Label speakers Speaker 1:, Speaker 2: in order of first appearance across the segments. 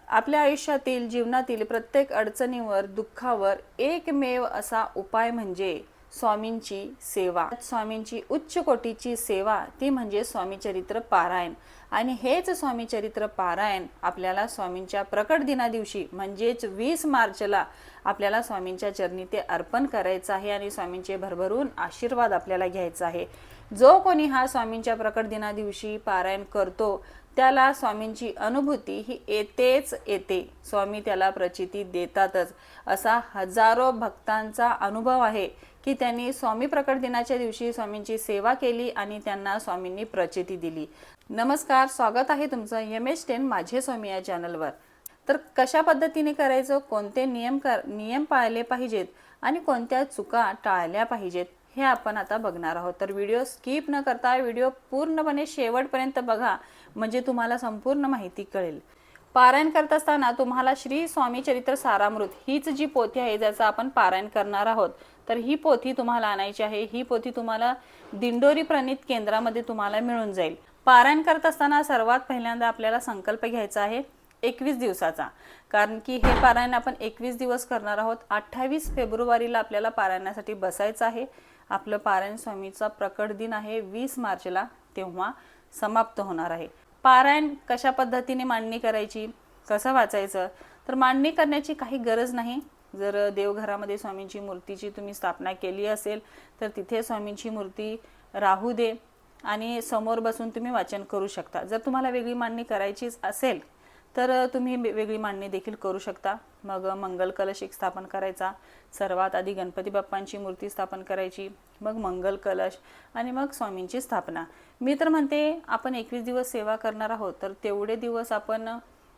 Speaker 1: आपल्या आयुष्यातील जीवनातील प्रत्येक अडचणीवर दुःखावर एकमेव असा उपाय म्हणजे स्वामींची सेवा। स्वामींची उच्च कोटीची सेवा ती म्हणजे स्वामीचरित्र पारायण। आणि हेच स्वामीचरित्र पारायण आपल्याला स्वामींच्या प्रकट दिना दिवशी म्हणजेच 20 मार्चला आपल्याला स्वामींच्या चरणी ते अर्पण करायचं आहे आणि स्वामींचे भरभरून आशीर्वाद आपल्याला घ्यायचा आहे। जो कोणी हा स्वामींच्या प्रकट दिना दिवशी पारायण करतो त्याला स्वामींची अनुभूती ही येतेच येते। स्वामी त्याला प्रचिती देतातच। असा हजारो भक्तांचा अनुभव आहे की त्यांनी स्वामी प्रकट दिनाच्या दिवशी स्वामींची सेवा केली आणि त्यांना स्वामींनी प्रचिती दिली। नमस्कार, स्वागत आहे तुमचं MS10 माझे स्वामी या चॅनलवर। तर कशा पद्धतीने करायचं, कोणते नियम पाळले पाहिजेत आणि कोणत्या चुका टाळल्या पाहिजेत हे आपण आता बघणार आहोत। तर व्हिडिओ स्किप न करता व्हिडिओ पूर्णपणे शेवटपर्यंत बघा, म्हणजे तुम्हाला संपूर्ण माहिती कळेल। पारायण करत असताना तुम्हाला श्री स्वामी चरित्र सारामृत हीच जी पोथी आहे ज्याचं आपण पारायण करणार आहोत, तर ही पोथी तुम्हाला आणायची आहे। ही पोथी तुम्हाला दिंडोरी प्रणित केंद्रामध्ये तुम्हाला मिळून जाईल। पारायण करत असताना सर्वात पहिल्यांदा आपल्याला संकल्प घ्यायचा आहे 21 दिवसाचा, कारण की हे पारायण आपण 21 दिवस करणार आहोत। 28 फेब्रुवारीला आपल्याला पारायणासाठी बसायचं आहे। आपलं पारायण स्वामीचा प्रकट दिन आहे 20 मार्चला, तेव्हा समाप्त होणार आहे। पारायण कशा पद्धतीने मांडणी करायची, कसं वाचायचं, तर मांडणी करण्याची काही गरज नाही। जर देवघरामध्ये स्वामींची मूर्तीची तुम्ही स्थापना केली असेल तर तिथे स्वामींची मूर्ती राहू दे आणि समोर बसून तुम्ही वाचन करू शकता। जर तुम्हाला वेगळी मांडणी करायचीच असेल तर तुम्ही वेगळी मांडणी देखील करू शकता। मग मंगल कलश एक स्थापन करायचा, सर्वात आधी गणपती बाप्पांची मूर्ती स्थापन करायची, मग मंगल कलश आणि मग स्वामींची स्थापना। मी तर म्हणते आपण 21 दिवस सेवा करणार आहोत, तर तेवढे दिवस आपण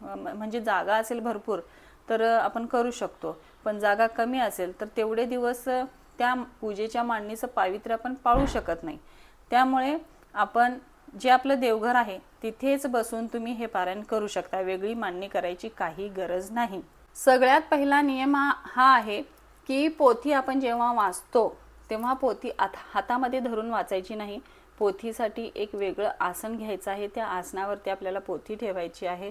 Speaker 1: म्हणजे जागा असेल भरपूर तर आपण करू शकतो, पण जागा कमी असेल तर तेवढे दिवस त्या पूजेच्या मांडणीचं पावित्र्य आपण पाळू शकत नाही। त्यामुळे आपण जे आपलं देवघर आहे तिथेच बसून तुम्ही हे पारायण करू शकता, वेगळी मांडणी करायची काही गरज नाही। सगळ्यात पहिला नियम हा आहे की पोथी आपण जेव्हा वाचतो तेव्हा पोथी हातामध्ये धरून वाचायची नाही। पोथीसाठी एक वेगळं आसन घ्यायचं आहे, त्या आसनावरती आपल्याला पोथी ठेवायची आहे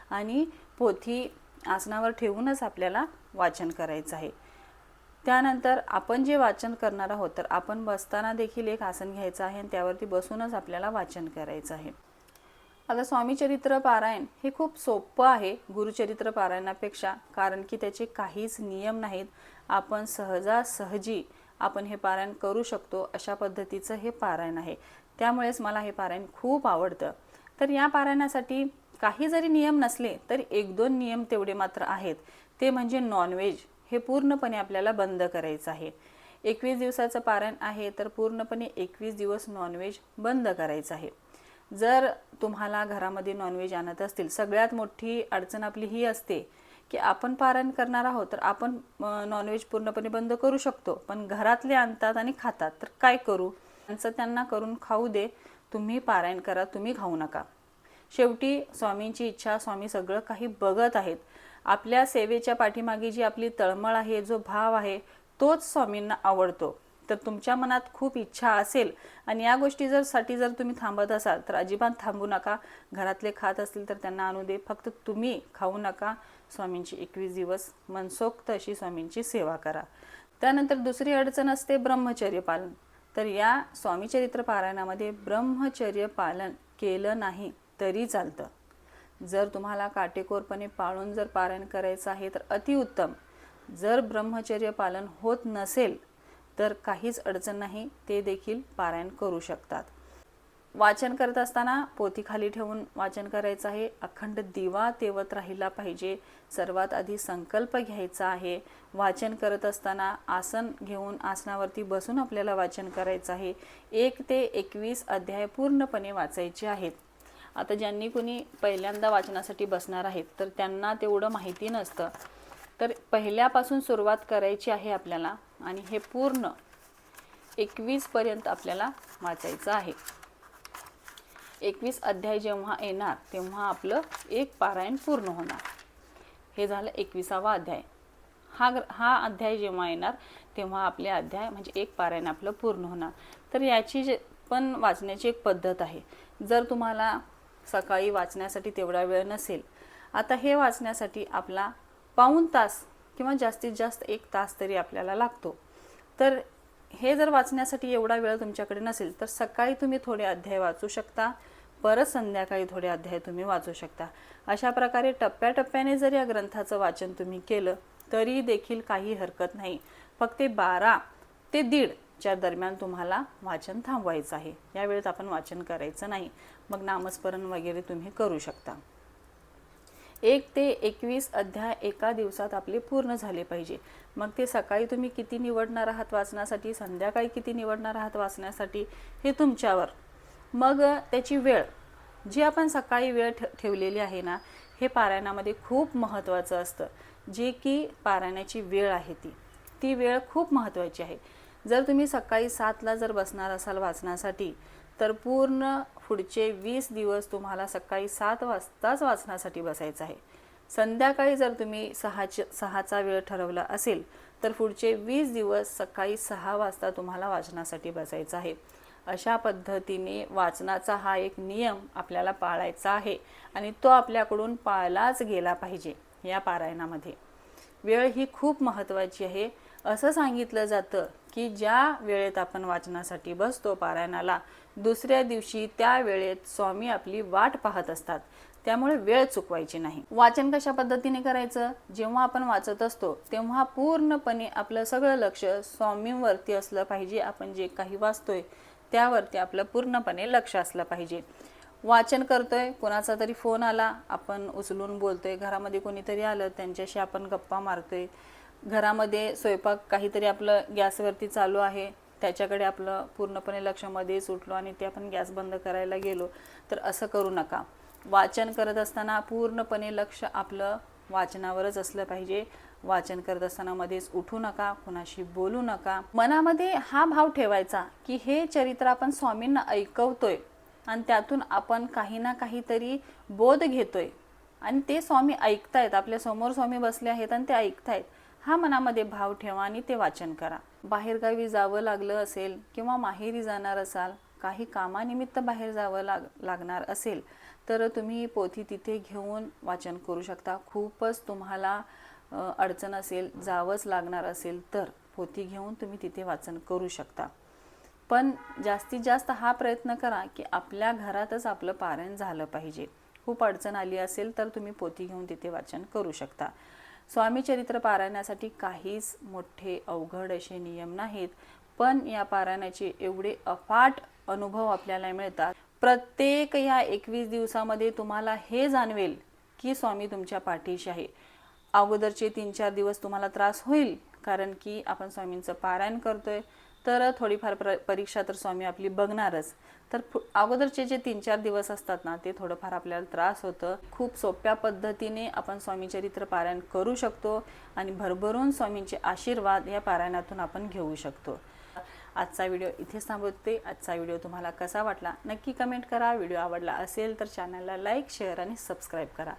Speaker 1: आणि पोथी आसनावर ठेवूनच आपल्याला वाचन करायचं आहे। त्यानंतर आपण जे वाचन करणार आहोत तर आपण बसताना देखील एक आसन घ्यायचं आहे आणि त्यावरती बसूनच आपल्याला वाचन करायचं आहे। आता स्वामीचरित्र पारायण हे खूप सोपं आहे गुरुचरित्र पारायणापेक्षा, कारण की त्याचे काहीच नियम नाहीत। आपण सहजासहजी आपण हे पारायण करू शकतो अशा पद्धतीचं हे पारायण आहे। त्यामुळेच मला हे पारायण खूप आवडतं। तर या पारायणासाठी काही जरी नियम नसले तरी 1-2 नियम तेवढे मात्र आहेत, ते म्हणजे नॉनव्हेज हे पूर्णपणे आपल्याला बंद करायचं आहे। 21 दिवसाचं पारायण आहे तर पूर्णपणे 21 दिवस नॉनव्हेज बंद करायचं आहे। जर तुम्हाला घरामध्ये नॉनव्हेज आणत असतील, सगळ्यात मोठी अडचण आपली ही असते की आपण पारायण करणार आहोत तर आपण नॉनव्हेज पूर्णपणे बंद करू शकतो, पण घरातले आणतात आणि खातात, तर काय करू? त्यांना करून खाऊ दे, तुम्ही पारायण करा, तुम्ही खाऊ नका। शेवटी स्वामींची इच्छा, स्वामी सगळं काही बघत आहेत। आपल्या सेवेच्या पाठीमागे जी आपली तळमळ आहे, जो भाव आहे, तोच स्वामींना आवडतो। तर तुमच्या मनात खूप इच्छा असेल आणि या गोष्टी साठी जर तुम्ही थांबत असाल तर अजिबात थांबू नका। घरातले खात असतील तर त्यांना आणू दे, फक्त तुम्ही खाऊ नका। स्वामींची 21 दिवस मनसोक्त अशी स्वामींची सेवा करा। त्यानंतर दुसरी अडचण असते ब्रह्मचर्य पालन। तर या स्वामीचरित्र पारायणामध्ये ब्रह्मचर्य पालन केलं नाही तरी चालतं। जर तुम्हाला काटेकोरपणे पाळून जर पारायण करायचं आहे तर अतिउत्तम। जर ब्रह्मचर्य पालन होत नसेल तर काहीच अडचण नाही, ते देखील पारायण करू शकतात। वाचन करत असताना पोथी खाली ठेवून वाचन करायचं आहे। अखंड दिवा तेवत राहिला पाहिजे। सर्वात आधी संकल्प घ्यायचा आहे। वाचन करत असताना आसन घेऊन आसनावरती बसून आपल्याला वाचन करायचं आहे। 1 ते 21 अध्याय पूर्णपणे वाचायचे आहेत। आता ज्यांनी कोणी पहिल्यांदा वाचनासाठी बसणार आहेत तर त्यांना तेवढं माहिती नसतं, तर पहिल्यापासून सुरुवात करायची आहे आपल्याला आणि हे पूर्ण 21 पर्यंत आपल्याला वाचायचं आहे। 21 अध्याय जेव्हा येणार तेव्हा आपलं एक पारायण पूर्ण होणार। हे झालं 21वा अध्याय। हा अध्याय जेव्हा येणार तेव्हा आपले अध्याय म्हणजे एक पारायण आपलं पूर्ण होणार। तर याची पण वाचण्याची एक पद्धत आहे। जर तुम्हाला सकाळी वाचण्यासाठी तेवढा वेळ नसेल आता हे वाचण्यासाठी आपला पाऊण तास किंवा जास्तीत जास्त 1 तास तरी आपल्याला लागतो. तर हे जर वाचण्यासाठी एवढा वेळ तुमच्याकडे नसेल तर सकाळी तुम्ही थोडे अध्याय वाचू शकता, परत संध्याकाळी थोडे अध्याय तुम्ही वाचू शकता. अशा प्रकारे टप्प्याटप्प्याने जर या ग्रंथाचं वाचन तुम्ही केलं तरी देखील काही हरकत नाही. फक्त 12 ते 1:30 च्या दरम्यान तुम्हाला वाचन थांबवायचं आहे. या वेळेत आपण वाचन करायचं नाही. मग नामस्मरण वगैरे तुम्ही करू शकता. 1 ते 21 अध्याय एका दिवसात आपले पूर्ण झाले पाहिजे. मग ते सकाळी तुम्ही किती निवडणार आहात वाचण्यासाठी, संध्याकाळी किती निवडणार आहात वाचण्यासाठी, हे तुमच्यावर. मग त्याची वेळ जी आपण सकाळी वेळ ठेवलेली आहे ना, हे पारायणामध्ये खूप महत्त्वाचं असतं. जे की पारायणाची वेळ आहे ती वेळ खूप महत्त्वाची आहे. जर तुम्ही सकाळी 7ला जर बसणार असाल वाचण्यासाठी तर पूर्ण पुढचे 20 दिवस तुम्हाला सकाळी 7 वाजताच वाचण्यासाठी बसायचं आहे. संध्याकाळी जर तुम्ही 6चा वेळ ठरवला असेल तर पुढचे 20 दिवस सकाळी 6 वाजता तुम्हाला वाचनासाठी बसायचं आहे. अशा पद्धतीने वाचनाचा हा एक नियम आपल्याला पाळायचा आहे आणि तो आपल्याकडून पाळलाच गेला पाहिजे. या पारायणामध्ये वेळ ही खूप महत्त्वाची आहे. असं सांगितलं जातं की ज्या वेळेत आपण वाचनासाठी बसतो पारायणाला, दुसऱ्या दिवशी त्या वेळेत स्वामी आपली वाट पाहत असतात. त्यामुळे वेळ चुकवायची नाही. वाचन कशा पद्धतीने करायचं? जेव्हा आपण वाचत असतो तेव्हा पूर्णपणे आपलं सगळं लक्ष स्वामींवरती असलं पाहिजे. आपण जे काही वाचतोय त्यावरती आपलं पूर्णपणे लक्ष असलं पाहिजे. वाचन करतोय, कोणाचा तरी फोन आला, आपण उचलून बोलतोय, घरामध्ये कोणीतरी आलं त्यांच्याशी आपण गप्पा मारतोय, घरामध्ये स्वयंपाक काहीतरी आपलं गॅसवरती चालू आहे त्याच्याकडे आपलं पूर्णपणे लक्ष मध्ये सुटलो आणि ते आपण गॅस बंद करायला गेलो, तर असं करू नका. वाचन करत असताना पूर्णपणे लक्ष आपलं वाचनावरच असलं पाहिजे. वाचन करत असताना मध्येच उठू नका, कोणाशी बोलू नका. मनामध्ये हा भाव ठेवायचा की हे चरित्र आपण स्वामींना ऐकवतोय आणि त्यातून आपण काही ना काहीतरी बोध घेतोय आणि ते स्वामी ऐकतायत, आपल्या समोर स्वामी बसले आहेत आणि ते ऐकतायत. हा मनामध्ये भाव ठेवा आणि ते वाचन करा. बाहेरगावी जावं लागलं असेल किंवा माहेरी जाणार असाल, काही कामानिमित्त बाहेर जावं लागणार असेल तर तुम्ही पोथी तिथे घेऊन वाचन करू शकता. खूपच तुम्हाला अडचण असेल, जावंच लागणार असेल तर पोथी घेऊन तुम्ही तिथे वाचन करू शकता. पण जास्तीत जास्त हा प्रयत्न करा की आपल्या घरातच आपलं पारायण झालं पाहिजे. खूप अडचण आली असेल तर तुम्ही पोथी घेऊन तिथे वाचन करू शकता. स्वामी चरित्र पारायणासाठी काहीच मोठे अवघड असे नियम नाहीत, पण या पारायणाचे एवढे अफाट अनुभव आपल्याला मिळतात. प्रत्येक या 21 दिवसामध्ये तुम्हाला हे जाणवेल की स्वामी तुमच्या पाठीशी आहे. अगोदरचे 3-4 दिवस तुम्हाला त्रास होईल, कारण की आपण स्वामींचं पारायण करतोय, तर थोडीफार परीक्षा तर स्वामी आपली बघणारच. तर अगोदरचे जे 3-4 दिवस असतात ना, ते थोडंफार आपल्याला त्रास होतं. खूप सोप्या पद्धतीने आपण स्वामी चरित्र पारायण करू शकतो आणि भरभरून स्वामींचे आशीर्वाद या पारायणातून आपण घेऊ शकतो. आजचा व्हिडिओ इथेच थांबवते. आजचा व्हिडिओ तुम्हाला कसा वाटला नक्की कमेंट करा. व्हिडिओ आवडला असेल तर चॅनलला लाईक, शेअर आणि सबस्क्राईब करा.